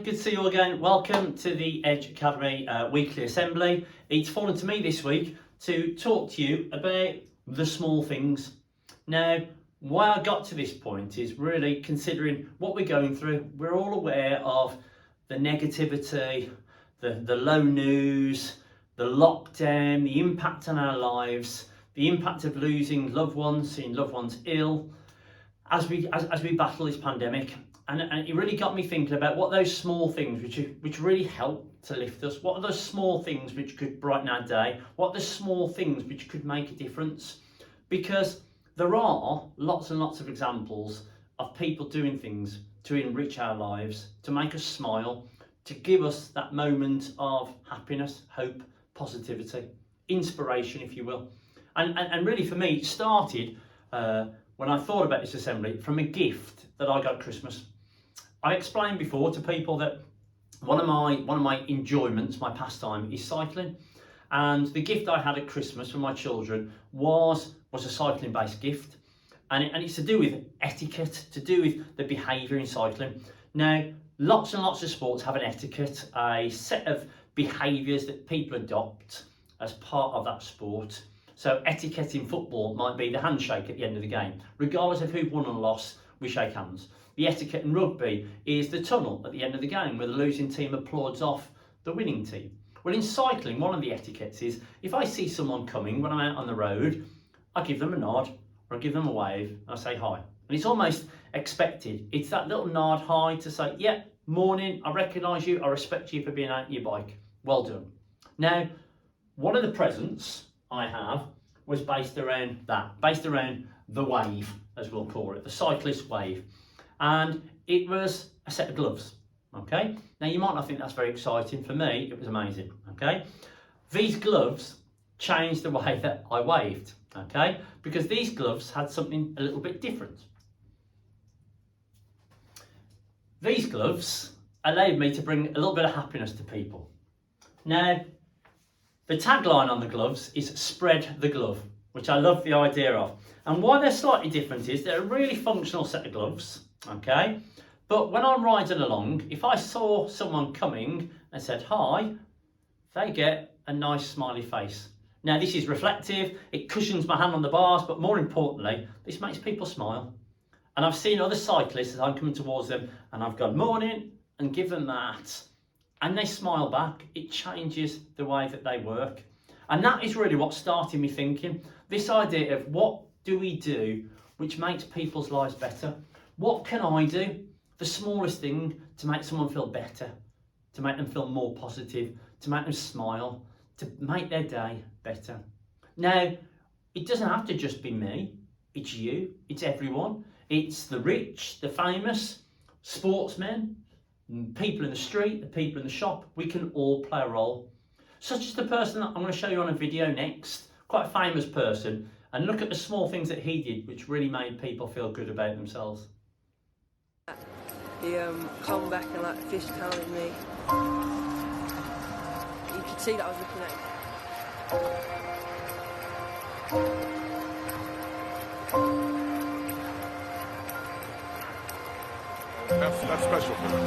good to see you all again. Welcome to the Edge Academy weekly assembly. It's fallen to me this week to talk to you about the small things. Now, why I got to this point is really considering what we're going through. We're all aware of the negativity, the low news, the lockdown, the impact on our lives, the impact of losing loved ones, seeing loved ones ill, as we battle this pandemic. And it really got me thinking about what those small things which really help to lift us. What are those small things which could brighten our day? What are the small things which could make a difference? Because there are lots and lots of examples of people doing things to enrich our lives, to make us smile, to give us that moment of happiness, hope, positivity, inspiration, if you will. And really for me, it started when I thought about this assembly from a gift that I got at Christmas. I explained before to people that one of my enjoyments, my pastime, is cycling, and the gift I had at Christmas for my children was a cycling-based gift, and it's to do with etiquette, to do with the behaviour in cycling. Now, lots and lots of sports have an etiquette, a set of behaviours that people adopt as part of that sport. So etiquette in football might be the handshake at the end of the game. Regardless of who won or lost, we shake hands. The etiquette in rugby is the tunnel at the end of the game where the losing team applauds off the winning team. Well, in cycling, one of the etiquettes is if I see someone coming when I'm out on the road, I give them a nod or I give them a wave and I say hi. And it's almost expected. It's that little nod, hi, to say, yeah, morning, I recognise you, I respect you for being out on your bike. Well done. Now, one of the presents I have was based around that, based around the wave, as we'll call it, the cyclist wave. And it was a set of gloves, okay? Now, you might not think that's very exciting. For me, it was amazing, okay? These gloves changed the way that I waved, okay? Because these gloves had something a little bit different. These gloves allowed me to bring a little bit of happiness to people. Now, the tagline on the gloves is spread the glove, which I love the idea of. And why they're slightly different is they're a really functional set of gloves, okay? But when I'm riding along, if I saw someone coming and said hi, they get a nice smiley face. Now, this is reflective, it cushions my hand on the bars, but more importantly, this makes people smile. And I've seen other cyclists as I'm coming towards them and I've gone morning and give them that, and they smile back. It changes the way that they work. And that is really what started me thinking. This idea of what do we do which makes people's lives better? What can I do? The smallest thing to make someone feel better, to make them feel more positive, to make them smile, to make their day better. Now, it doesn't have to just be me. It's you, it's everyone. It's the rich, the famous, sportsmen, people in the street, the people in the shop. We can all play a role. Such as the person that I'm going to show you on a video next, quite a famous person, and look at the small things that he did which really made people feel good about themselves. He come back and like fish counted me. You could see that I was looking at him. That's special for him.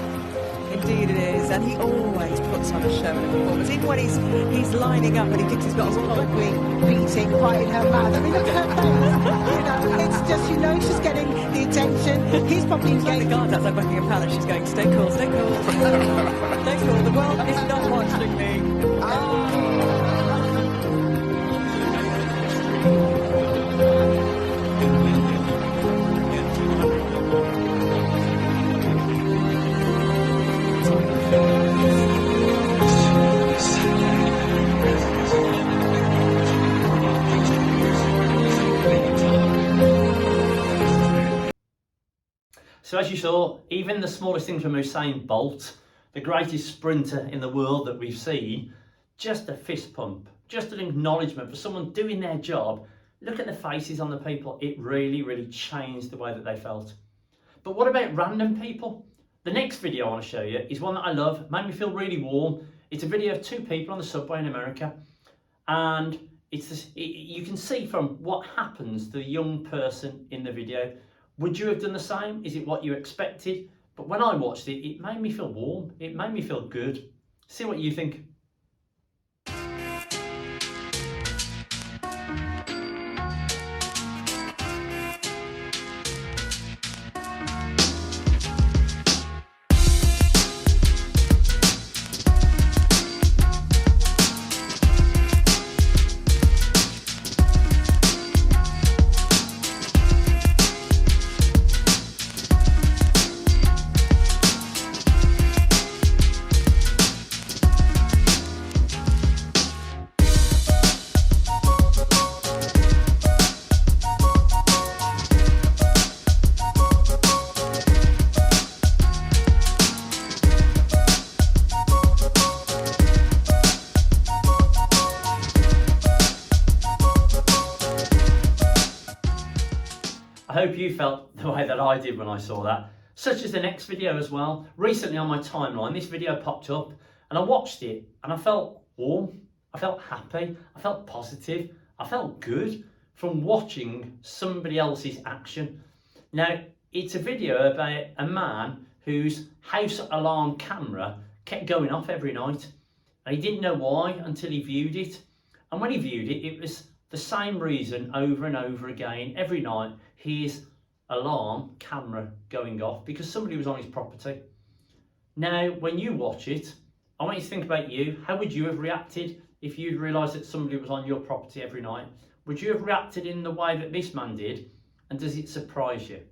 Indeed it is, and he always puts on a show and a performance. Even when he's lining up and he thinks he's got a colloquy beating right in her mouth. I mean, look at her face. It's just, she's getting the attention. He's probably Like the guards outside Buckingham Palace, she's going, stay cool, stay cool. Stay cool, the world is not watching me. So as you saw, even the smallest thing from Usain Bolt, the greatest sprinter in the world that we've seen, just a fist pump, just an acknowledgement for someone doing their job. Look at the faces on the people. It really, really changed the way that they felt. But what about random people? The next video I want to show you is one that I love, made me feel really warm. It's a video of two people on the subway in America. And you can see from what happens to the young person in the video. Would you have done the same? Is it what you expected? But when I watched it, it made me feel warm. It made me feel good. See what you think. I hope you felt the way that I did when I saw that, such as the next video as well. Recently on my timeline, this video popped up and I watched it and I felt warm, I felt happy, I felt positive, I felt good from watching somebody else's action. Now, it's a video about a man whose house alarm camera kept going off every night and he didn't know why until he viewed it. And when he viewed it, it was the same reason over and over again. Every night, his alarm camera going off because somebody was on his property. Now, when you watch it, I want you to think about you. How would you have reacted if you'd realised that somebody was on your property every night? Would you have reacted in the way that this man did? And does it surprise you?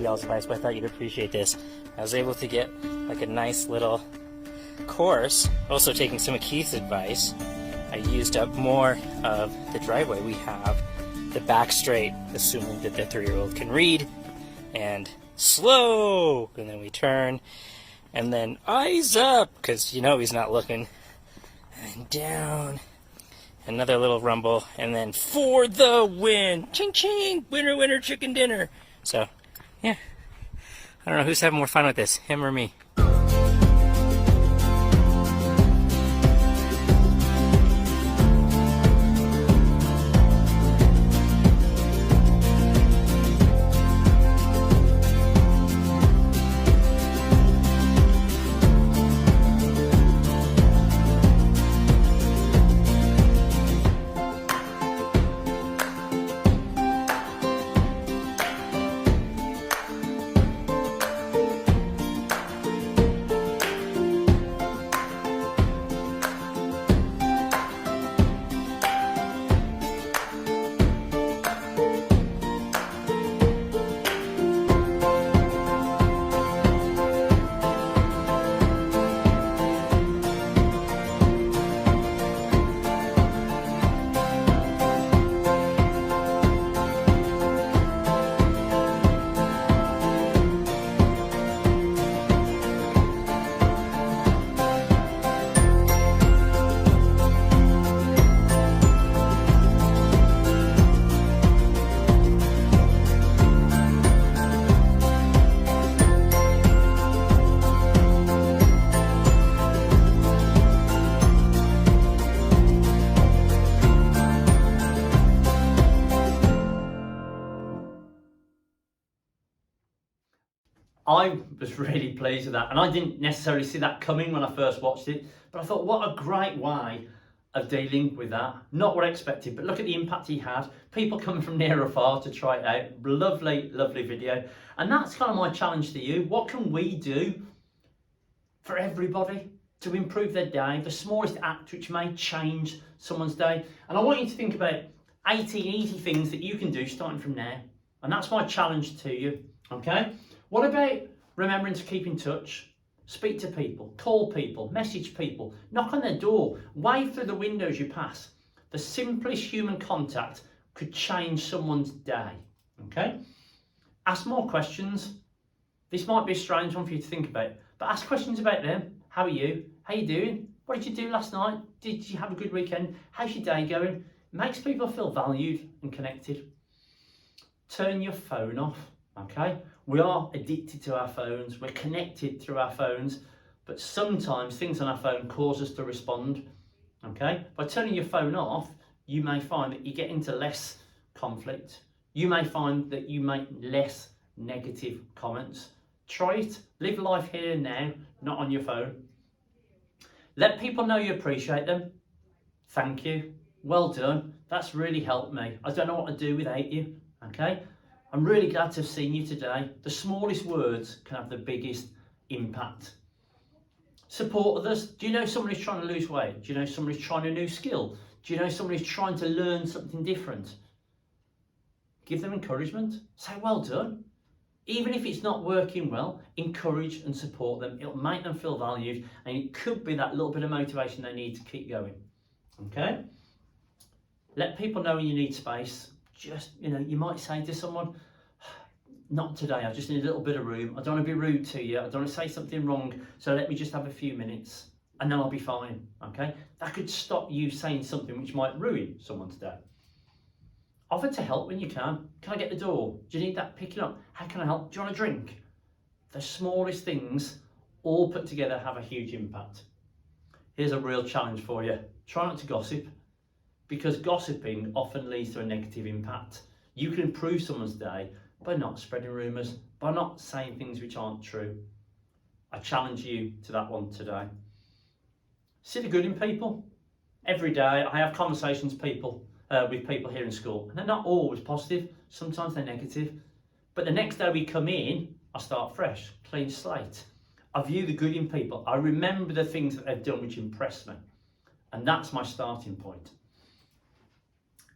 the Allspice, but I thought you'd appreciate this. I was able to get like a nice little course. Also taking some of Keith's advice, I used up more of the driveway. We have the back straight, assuming that the 3-year-old can read, and slow, and then we turn, and then eyes up, because you know he's not looking, and down, another little rumble, and then for the win, ching ching, winner winner chicken dinner. So yeah, I don't know who's having more fun with this, him or me. I was really pleased with that, and I didn't necessarily see that coming when I first watched it, but I thought, what a great way of dealing with that. Not what I expected, but look at the impact he had. People coming from near or far to try it out. Lovely, lovely video. And that's kind of my challenge to you. What can we do for everybody to improve their day? The smallest act which may change someone's day. And I want you to think about 18 easy things that you can do starting from now. And that's my challenge to you, okay? What about remembering to keep in touch? Speak to people, call people, message people, knock on their door, wave through the windows you pass. The simplest human contact could change someone's day, okay? Ask more questions. This might be a strange one for you to think about, but ask questions about them. How are you? How you doing? What did you do last night? Did you have a good weekend? How's your day going? It makes people feel valued and connected. Turn your phone off, okay? We are addicted to our phones, we're connected through our phones, but sometimes things on our phone cause us to respond, okay? By turning your phone off, you may find that you get into less conflict. You may find that you make less negative comments. Try it. Live life here and now, not on your phone. Let people know you appreciate them. Thank you. Well done. That's really helped me. I don't know what to do without you, okay? I'm really glad to have seen you today. The smallest words can have the biggest impact. Support others. Do you know somebody's trying to lose weight? Do you know somebody's trying a new skill? Do you know somebody's trying to learn something different? Give them encouragement. Say, well done. Even if it's not working well, encourage and support them. It'll make them feel valued, and it could be that little bit of motivation they need to keep going. Okay? Let people know when you need space. Just, you might say to someone, not today, I just need a little bit of room. I don't want to be rude to you. I don't want to say something wrong. So let me just have a few minutes and then I'll be fine. Okay? That could stop you saying something which might ruin someone's day. Offer to help when you can. Can I get the door? Do you need that picking up? How can I help? Do you want a drink? The smallest things all put together have a huge impact. Here's a real challenge for you. Try not to gossip, because gossiping often leads to a negative impact. You can improve someone's day by not spreading rumours, by not saying things which aren't true. I challenge you to that one today. See the good in people. Every day I have conversations with people here in school, and they're not always positive. Sometimes they're negative. But the next day we come in, I start fresh, clean slate. I view the good in people. I remember the things that they've done which impress me. And that's my starting point.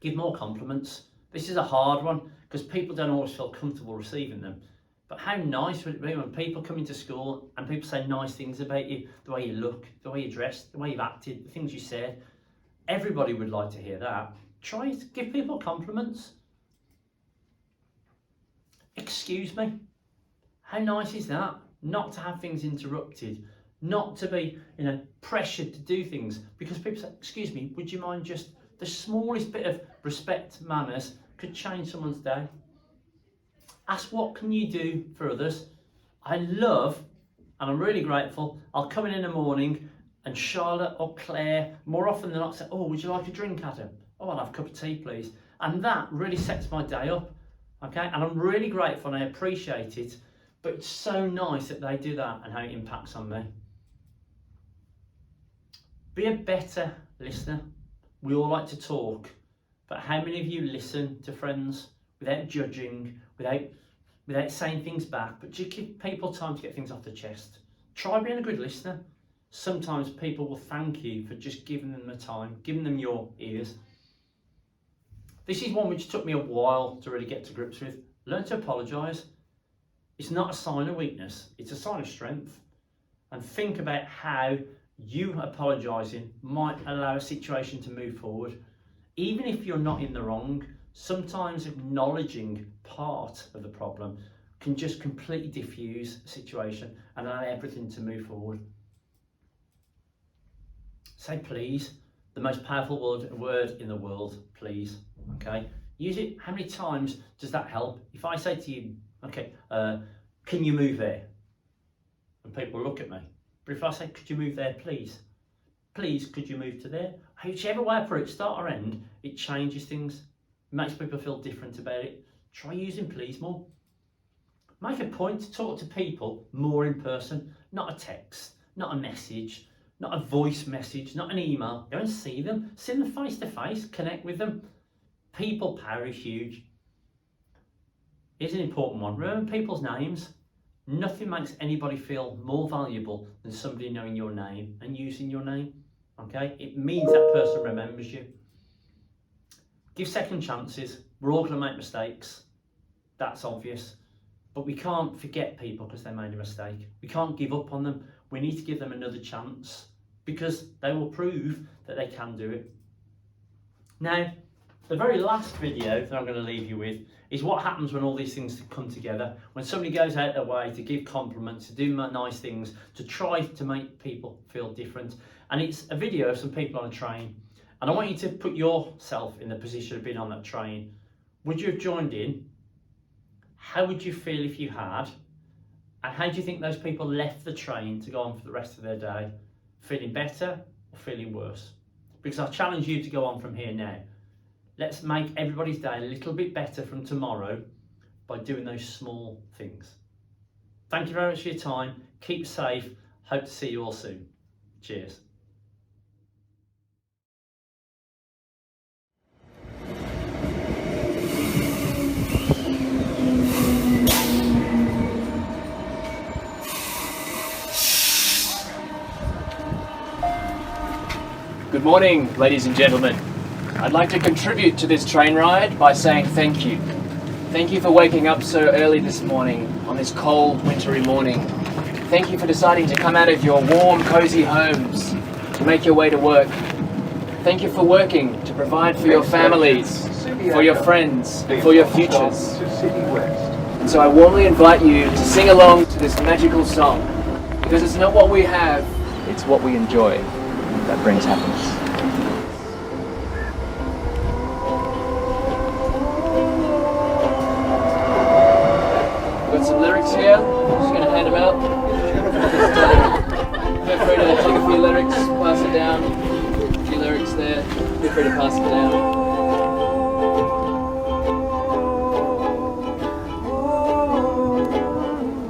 Give more compliments. This is a hard one because people don't always feel comfortable receiving them. But how nice would it be when people come into school and people say nice things about you, the way you look, the way you dress, the way you've acted, the things you said. Everybody would like to hear that. Try it. Give people compliments. Excuse me. How nice is that? Not to have things interrupted. Not to be, pressured to do things. Because people say, excuse me, would you mind just... The smallest bit of respect, manners, could change someone's day. Ask what can you do for others. I love, and I'm really grateful, I'll come in the morning and Charlotte or Claire, more often than not, say, oh, would you like a drink, Adam? Oh, I'll have a cup of tea, please. And that really sets my day up, okay? And I'm really grateful and I appreciate it, but it's so nice that they do that and how it impacts on me. Be a better listener. We all like to talk, but how many of you listen to friends without judging, without saying things back, but just give people time to get things off the chest? Try being a good listener. Sometimes people will thank you for just giving them the time, giving them your ears. This is one which took me a while to really get to grips with. Learn to apologise. It's not a sign of weakness, it's a sign of strength. And think about how you apologising might allow a situation to move forward. Even if you're not in the wrong, sometimes acknowledging part of the problem can just completely diffuse a situation and allow everything to move forward. Say please, the most powerful word in the world, please, okay? Use it. How many times does that help? If I say to you, okay, can you move there? And people look at me. But if I say, could you move there, please? Please, could you move to there? Whichever way I put it, start or end, it changes things. It makes people feel different about it. Try using please more. Make a point to talk to people more in person, not a text, not a message, not a voice message, not an email. Go and see them face to face, connect with them. People power is huge. Here's an important one. Remember people's names. Nothing makes anybody feel more valuable than somebody knowing your name and using your name. Okay? It means that person remembers you. Give second chances. We're all going to make mistakes. That's obvious. But we can't forget people because they made a mistake. We can't give up on them. We need to give them another chance because they will prove that they can do it. Now, the very last video that I'm going to leave you with is what happens when all these things come together. When somebody goes out their way to give compliments, to do nice things, to try to make people feel different. And it's a video of some people on a train. And I want you to put yourself in the position of being on that train. Would you have joined in? How would you feel if you had? And how do you think those people left the train to go on for the rest of their day? Feeling better or feeling worse? Because I challenge you to go on from here now. Let's make everybody's day a little bit better from tomorrow by doing those small things. Thank you very much for your time. Keep safe. Hope to see you all soon. Cheers. Good morning, ladies and gentlemen. I'd like to contribute to this train ride by saying thank you. Thank you for waking up so early this morning on this cold, wintry morning. Thank you for deciding to come out of your warm, cozy homes to make your way to work. Thank you for working to provide for your families, for your friends, for your futures. And so I warmly invite you to sing along to this magical song, because it's not what we have, it's what we enjoy that brings happiness. We've got some lyrics here, I'm just going to hand them out. Feel free to take a few lyrics, pass it down. A few lyrics there, feel free to pass it down.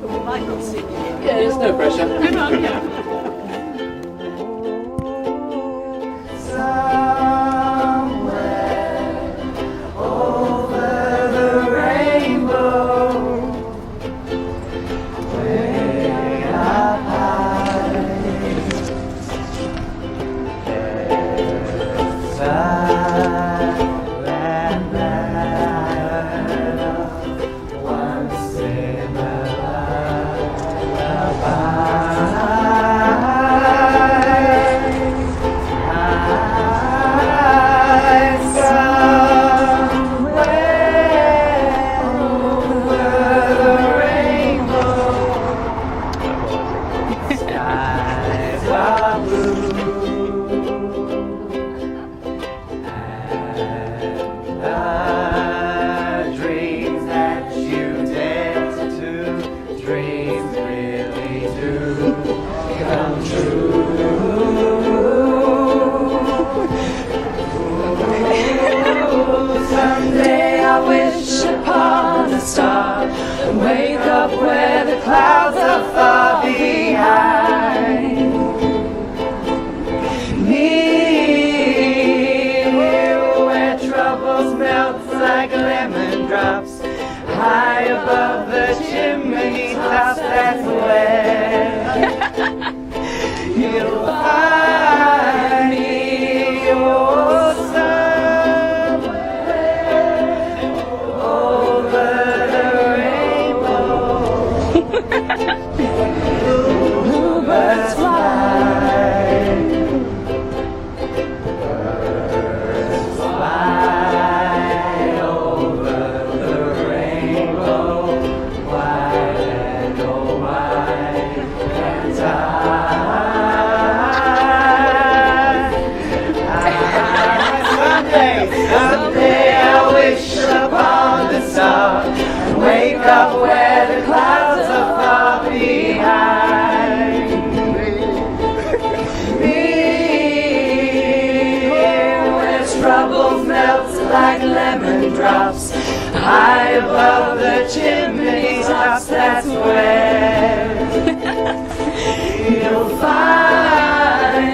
We might not see you. Yeah, there's no pressure. Good on you. Someday I wish upon a star and wake up where the clouds are far behind me, where troubles melt like lemon drops high above the chimney tops. That's where you'll find me. Oh, somewhere over the rainbow, bluebirds fly. Birds fly over the rainbow, wide and oh wide and someday I wish upon the sun and wake up where the clouds are far behind me, where troubles melt like lemon drops high above the chimney tops. That's where you'll find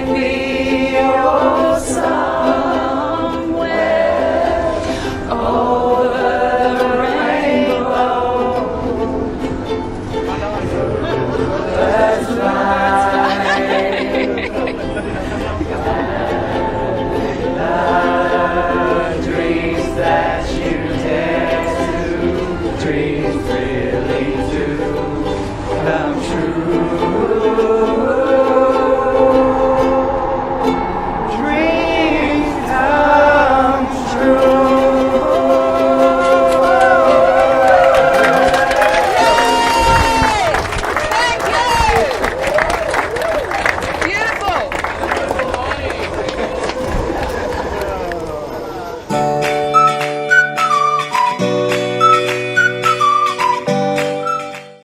Ooh, ooh.